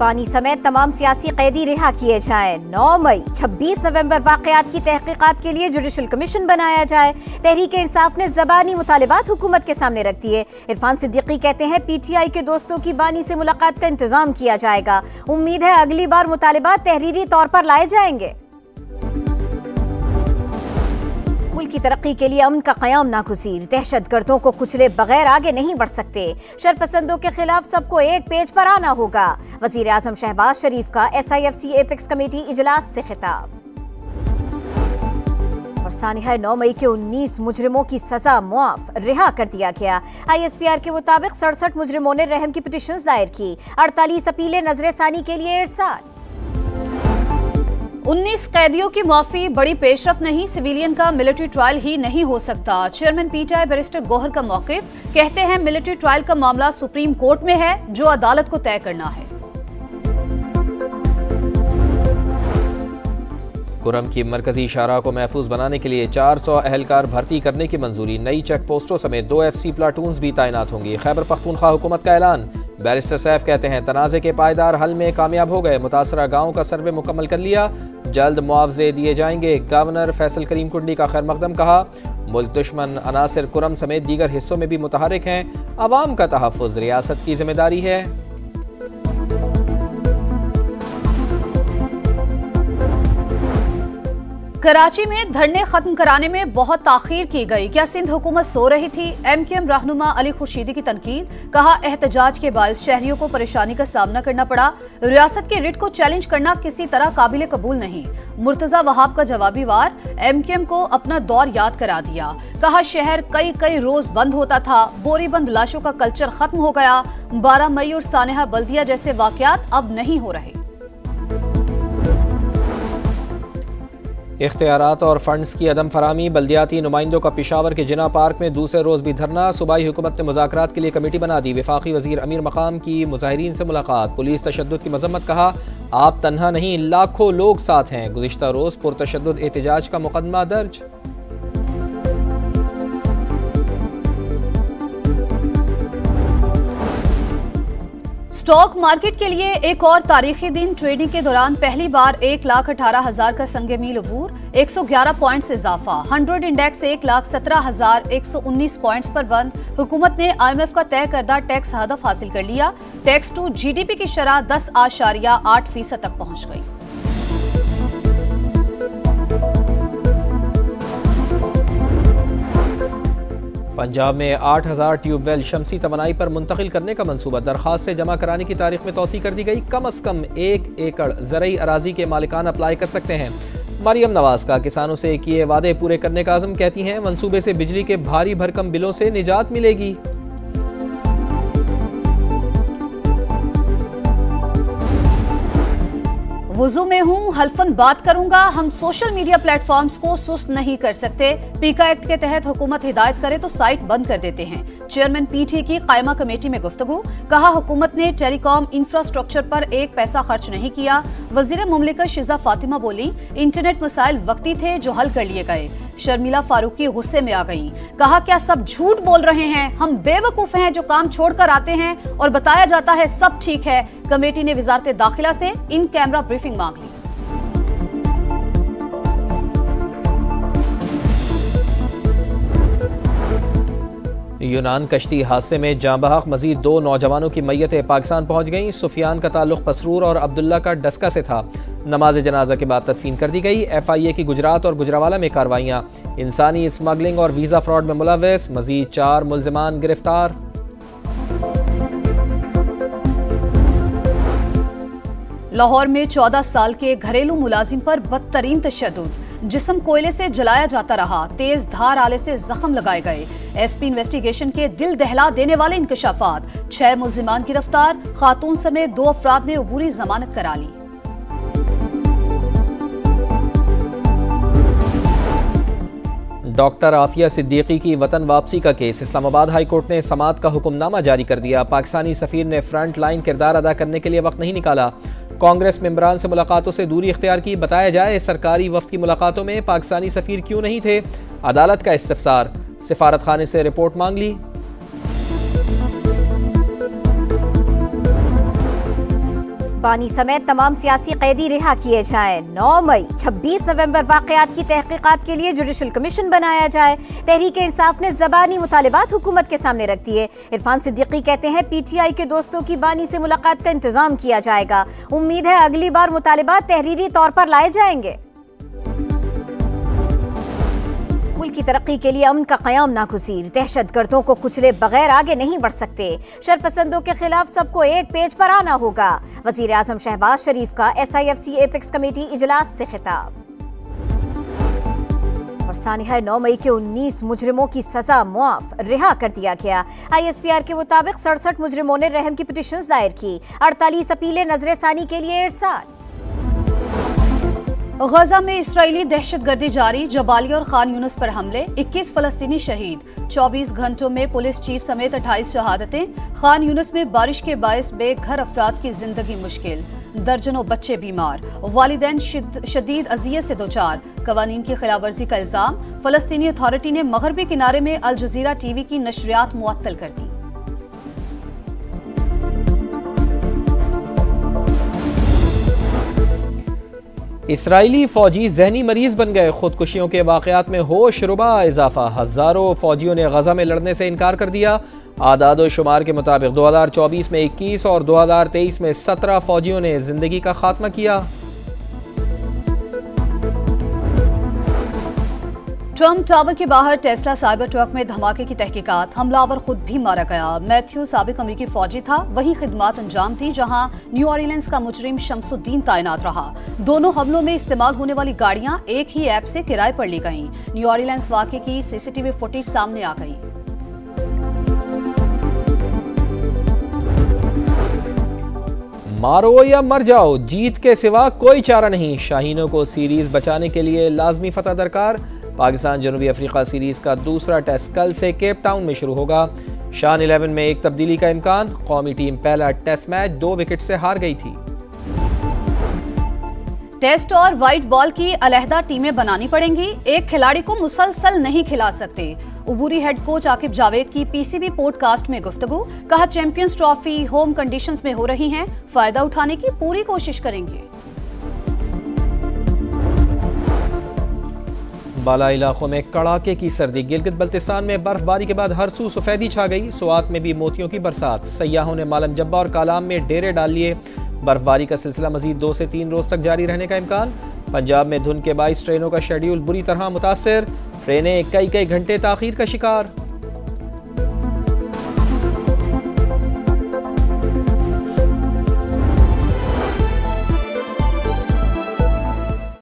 बानी समेत तमाम सियासी कैदी रिहा किए जाएं। 9 मई 26 नवंबर वाकयात की तहकीकात के लिए जुडिशल कमीशन बनाया जाए। तहरीक इंसाफ ने ज़बानी मुतालिबात हुकूमत के सामने रख दिए। इरफान सिद्दीकी कहते हैं PTI के दोस्तों की बानी से मुलाकात का इंतजाम किया जाएगा। उम्मीद है अगली बार मुतालिबात तहरीरी तौर पर लाए जाएंगे। मुल्क की तरक्की के लिए अमन का क़याम नागुज़ीर, दहशतगर्दों को कुचले बगैर आगे नहीं बढ़ सकते। शरपसंदों के खिलाफ सबको एक पेज पर आना होगा। वज़ीर आज़म शहबाज शरीफ का SIFC एपेक्स कमेटी इजलास से खिताब। और सानिहा 9 मई के 19 मुजरिमों की सजा मुआफ, रिहा कर दिया गया। ISPR के मुताबिक 67 मुजरिमों ने रहम की पिटीशंस दायर की। 48 अपीलें नजरसानी के लिए इरसाल। 19 कैदियों की माफी बड़ी पेशरफ नहीं, सिविलियन का मिलिट्री ट्रायल ही नहीं हो सकता। चेयरमैन PTI बैरिस्टर गौहर का मौक़िफ़, कहते हैं मिलिट्री ट्रायल का मामला सुप्रीम कोर्ट में है, जो अदालत को तय करना है। कुरम की मरकजी शाहराह को महफूज बनाने के लिए 400 अहलकार भर्ती करने की मंजूरी। नई चेक पोस्टों समेत 2 FC प्लाटून्स भी तैनात होंगी। खैबर पख्तूनख्वा हुकूमत का ऐलान। बैरिस्टर सैफ कहते हैं तनाज़े के पायदार हल में कामयाब हो गए। मुतासरा गाँव का सर्वे मुकम्मल कर लिया, जल्द मुआवजे दिए जाएंगे। गवर्नर फैसल करीम कुंडी का खैर मकदम कहा। मुल्क दुश्मन अनासिर कुरम समेत दीगर हिस्सों में भी मुतहरिक हैं। अवाम का तहफ़्फ़ुज़ रियासत की जिम्मेदारी है। कराची में धरने खत्म कराने में बहुत ताखीर की गई। क्या सिंध हुकूमत सो रही थी? MQM रहनुमा अली खुर्शीदी की तनकीद, कहा एहतजाज के बायस शहरियों को परेशानी का सामना करना पड़ा। रियासत के रिट को चैलेंज करना किसी तरह काबिल कबूल नहीं। मुर्तजा वहाब का जवाबी वार, MQM को अपना दौर याद करा दिया। कहा शहर कई रोज बंद होता था, बोरीबंद लाशों का कल्चर खत्म हो गया। 12 मई और सानेहा बल्दिया जैसे वाकयात अब नहीं हो रहे। इख्तियारात और फंड्स की अदम फरामी, बल्दियाती नुमाइंदों का पेशावर के जिना पार्क में दूसरे रोज़ भी धरना। सूबाई हुकूमत ने मुज़ाकरात के लिए कमेटी बना दी। वफाकी वज़ीर अमीर मकाम की मुज़ाहिरीन से मुलाकात। पुलिस तशद्दुद की मजम्मत, कहा आप तन्हा नहीं, लाखों लोग साथ हैं। गुज़िश्ता रोज़ पुरतशद्दुद एहतजाज का मुकदमा दर्ज। स्टॉक मार्केट के लिए एक और तारीखी दिन। ट्रेडिंग के दौरान पहली बार 1,18,000 का संगे मील अबूर, 111 पॉइंट से इजाफा। 100 इंडेक्स 1,17,119 पॉइंट्स पर बंद। हुकूमत ने IMF का तय करदा टैक्स हदफ हासिल कर लिया। टैक्स टू GDP की शरह 10.8% तक पहुंच गई। पंजाब में 8,000 ट्यूबवेल शमसी तवानाई पर मुंतकिल करने का मंसूबा। दरखास्त से जमा कराने की तारीख में तौसी कर दी गई। कम अज कम 1 एकड़ ज़रई अराजी के मालिकान अप्लाई कर सकते हैं। मरियम नवाज का किसानों से किए वादे पूरे करने का आज़म, कहती हैं मंसूबे से बिजली के भारी भरकम बिलों से निजात मिलेगी। वुज़ू में हूँ, हल्फन बात करूंगा। हम सोशल मीडिया प्लेटफॉर्म्स को सुस्त नहीं कर सकते। पीका एक्ट के तहत हुकूमत हिदायत करे तो साइट बंद कर देते हैं। चेयरमैन PTA की कायमा कमेटी में गुफ्तगू, कहा हुकूमत ने टेलीकॉम इंफ्रास्ट्रक्चर पर एक पैसा खर्च नहीं किया। वज़ीर मुमलिकत शिजा फातिमा बोली इंटरनेट मसाइल वक्ती थे जो हल कर लिए गए। शर्मिला फारूकी गुस्से में आ गईं, कहा क्या सब झूठ बोल रहे हैं? हम बेवकूफ हैं जो काम छोड़कर आते हैं और बताया जाता है सब ठीक है। कमेटी ने वजारत दाखिला से इन कैमरा ब्रीफिंग मांग ली। यूनान कश्ती हादसे में जाँ बहक मजीद 2 नौजवानों की मैयतें पाकिस्तान पहुंच गईं। सुफियान का ताल्लुक पसरूर और अब्दुल्ला का डस्का से था। नमाज जनाजा के बाद तदफीन कर दी गई। FIA की गुजरात और गुजरावाला में कार्रवाइयाँ। इंसानी स्मगलिंग और वीज़ा फ्रॉड में मुलव्वस मजीद 4 मुल्जिमान गिरफ्तार। लाहौर में 14 साल के घरेलू मुलाजिम पर बदतरीन तशद्दुद, जिस्म कोयले से जलाया जाता रहा, तेज धार आले से जख्म लगाए गए। SP इन्वेस्टिगेशन के दिल दहला देने वाले इंकशाफात। 6 मुल्जिमान गिरफ्तार, खातून समेत 2 अफराद ने अबूरी जमानत करा ली। डॉक्टर आफिया सिद्दीकी की वतन वापसी का केस। इस्लामाबाद हाई कोर्ट ने समाअत का हुक्मनामा जारी कर दिया। पाकिस्तानी सफीर ने फ्रंट लाइन किरदार अदा करने के लिए वक्त नहीं निकाला। कांग्रेस मेंबरान से मुलाकातों से दूरी इख्तियार की। बताया जाए सरकारी वफ्द की मुलाकातों में पाकिस्तानी सफीर क्यों नहीं थे? अदालत का इस्तिफसार। सिफारत खाने से रिपोर्ट मांग ली। बानी समेत तमाम सियासी कैदी रिहा किए जाएं। 9 मई 26 नवंबर वाकयात की तहकीकात के लिए जुडिशल कमीशन बनाया जाए। तहरीक इंसाफ ने ज़बानी मुतालिबात हुकूमत के सामने रख दिए। इरफान सिद्दीकी कहते हैं पीटीआई के दोस्तों की बानी से मुलाकात का इंतजाम किया जाएगा। उम्मीद है अगली बार मुतालिबात तहरीरी तौर पर लाए जाएंगे। मुल्क की तरक्की के लिए अमन का क़याम नागुज़ीर, दहशतगर्दों को कुचले बगैर आगे नहीं बढ़ सकते। शरपसंदों के खिलाफ सबको एक पेज पर आना होगा। वज़ीर आज़म शहबाज शरीफ का SIFC एपेक्स कमेटी इजलास से खिताब। और सानिहा 9 मई के 19 मुजरिमों की सजा मुआफ, रिहा कर दिया गया। ISPR के मुताबिक 67 मुजरिमों ने रहम की पिटीशंस दायर की। 48 अपीलें नजरसानी के लिए इरसाल। गजा में इस्राएली दहशतगर्दी जारी, जबालिया और खान यूनुस पर हमले, 21 फलस्तीनी शहीद। 24 घंटों में पुलिस चीफ समेत 28 शहादतें। खान यूनुस में बारिश के बायस बेघर अफराद की जिंदगी मुश्किल, दर्जनों बच्चे बीमार, वालिदैन शदीद अजियत से दोचार। कवानीन की खिलाफवर्जी का इल्जाम, फलस्तीनी अथॉरिटी ने मगरबी किनारे में अल जजीरा TV की नशरियात मुअत्तल कर दी। इसराइली फौजी जहनी मरीज बन गए, खुदकुशियों के वाकयात में होश रुबा इजाफा। हजारों फौजियों ने गजा में लड़ने से इनकार कर दिया। आदाद शुमार के मुताबिक 2024 में 21 और 2023 में 17 फौजियों ने जिंदगी का खात्मा किया। ट्रम्प टावर के बाहर टेस्ला साइबर ट्रक में धमाके की तहकीकात, हमलावर खुद भी मारा गया। मैथ्यू साबिक अमरीकी फौजी था, वही खिदमात अंजाम दी जहां न्यू ऑरलियंस का मुजरिम शमसुद्दीन तैनात रहा। दोनों हमलों में इस्तेमाल होने वाली गाड़ियां एक ही ऐप से किराए पर ली गईं। न्यू ऑरलियंस वाकये की CCTV फुटेज सामने आ गई। मारो या मर जाओ, जीत के सिवा कोई चारा नहीं। शाहीनों को सीरीज बचाने के लिए लाजमी फतह दरकार। पाकिस्तान जनूबी अफ्रीका सीरीज का दूसरा टेस्ट कल से केप टाउन में शुरू होगा। शान 11 में एक तब्दीली का इम्कान। कौमी टीम पहला टेस्ट मैच 2 विकेट से हार गई थी। टेस्ट और व्हाइट बॉल की अलहदा टीमें बनानी पड़ेंगी, एक खिलाड़ी को मुसलसल नहीं खिला सकते। उबूरी हेड कोच आकिब जावेद की PCB पॉडकास्ट में गुफ्तगू, कहा चैंपियंस ट्रॉफी होम कंडीशंस में हो रही हैं, फायदा उठाने की पूरी कोशिश करेंगे। बाला इलाकों में कड़ाके की सर्दी, गिलगित बल्तिस्तान में बर्फबारी के बाद हर सू सफेदी छा गई। स्वात में भी मोतियों की बरसात, सयाहों ने मालम जब्बा और कालाम में डेरे डाल लिए। बर्फबारी का सिलसिला मजीद 2 से 3 रोज तक जारी रहने का इम्कान। पंजाब में धुंध के 22 ट्रेनों का शेड्यूल बुरी तरह मुतासर, ट्रेनें कई घंटे ताखीर का शिकार।